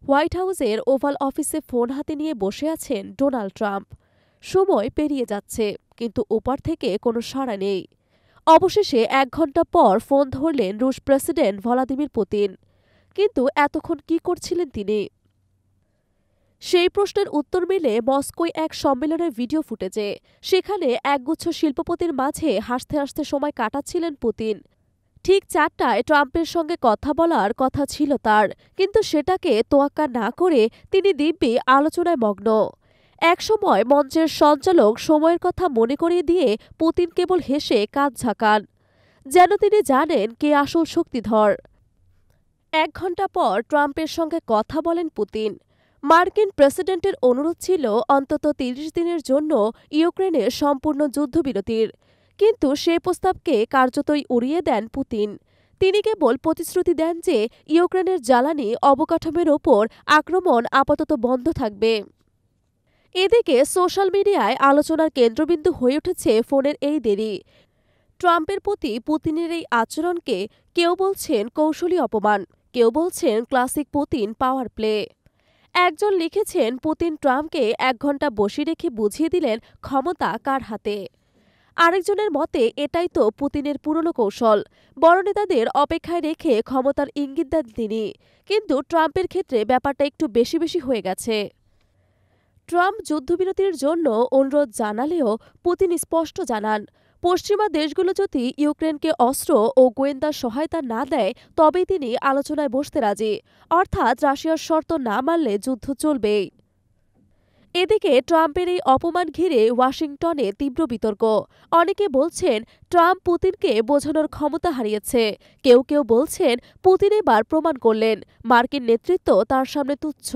White হাউসের oval অফিসে phone হাতে নিয়ে বসে আছেন ডোনাল্ড ট্রাম্প। সময় পেরিয়ে যাচ্ছে, কিন্তু ওপার থেকে কোনো সাড়া নেই। অবশেষে ১ ঘণ্টা পর ফোন ধরলেন রুশ প্রেসিডেন্ট ভ্লাদিমির পুতিন। কিন্তু এতক্ষণ কি করছিলেন তিনি? সেই প্রশ্নের উত্তর মেলে মস্কোয় এক সম্মেলনের ভিডিও ফুটেজে। সেখানে একগুচ্ছ শিল্পপতির মাঝে হাসতে হাসতে সময় কাটাচ্ছিলেন পুতিন। ঠিক ৪টায় ট্রাম্পের সঙ্গে কথা বলার কথা ছিল তার, কিন্তু সেটাকে তোয়াক্কা না করে তিনি দিব্যি আলোচনায় মগ্ন। একসময় মঞ্চের সঞ্চালক সময়ের কথা মনে করিয়ে দিয়ে পুতিন কেবল হেসে কাঁধ ঝাঁকান, যেন তিনি জানেন কে আসল শক্তিধর। ১ ঘণ্টা পর ট্রাম্পের সঙ্গে কথা বলেন পুতিন। মার্কিন প্রেসিডেন্টের অনুরোধ ছিল অন্তত ৩০ দিনের জন্য ইউক্রেনের সম্পূর্ণ যুদ্ধবিরতির, কিন্তু সেই প্রস্তাবকে কার্যতই উড়িয়ে দেন পুতিন। তিনি কেবল প্রতিশ্রুতি দেন যে ইউক্রেনের জ্বালানি অবকাঠামোর ওপর আক্রমণ আপাতত বন্ধ থাকবে। এদিকে সোশ্যাল মিডিয়ায় আলোচনার কেন্দ্রবিন্দু হয়ে উঠেছে ফোনের এই দেরি। ট্রাম্পের প্রতি পুতিনের এই আচরণকে কেউ বলছেন কৌশলী অপমান, কেউ বলছেন ক্লাসিক পুতিন পাওয়ার প্লে। একজন লিখেছেন, পুতিন ট্রাম্পকে ১ ঘণ্টা বসিয়ে রেখে বুঝিয়ে দিলেন ক্ষমতা কার হাতে। আরেকজনের মতে এটাই তো পুতিনের পুরনো কৌশল, বড় নেতাদের অপেক্ষায় রেখে ক্ষমতার ইঙ্গিত দেন তিনি। কিন্তু ট্রাম্পের ক্ষেত্রে ব্যাপারটা একটু বেশি বেশি হয়ে গেছে। ট্রাম্প যুদ্ধবিরতির জন্য অনুরোধ জানালেও পুতিন স্পষ্ট জানান, পশ্চিমা দেশগুলো যদি ইউক্রেনকে অস্ত্র ও গোয়েন্দা সহায়তা না দেয় তবেই তিনি আলোচনায় বসতে রাজি, অর্থাৎ রাশিয়ার শর্ত না মানলে যুদ্ধ চলবেই। এদিকে ট্রাম্পের এই অপমান ঘিরে ওয়াশিংটনে তীব্র বিতর্ক। অনেকে বলছেন ট্রাম্প পুতিনকে বোঝানোর ক্ষমতা হারিয়েছে, কেউ কেউ বলছেন পুতিন এবার প্রমাণ করলেন মার্কিন নেতৃত্ব তার সামনে তুচ্ছ।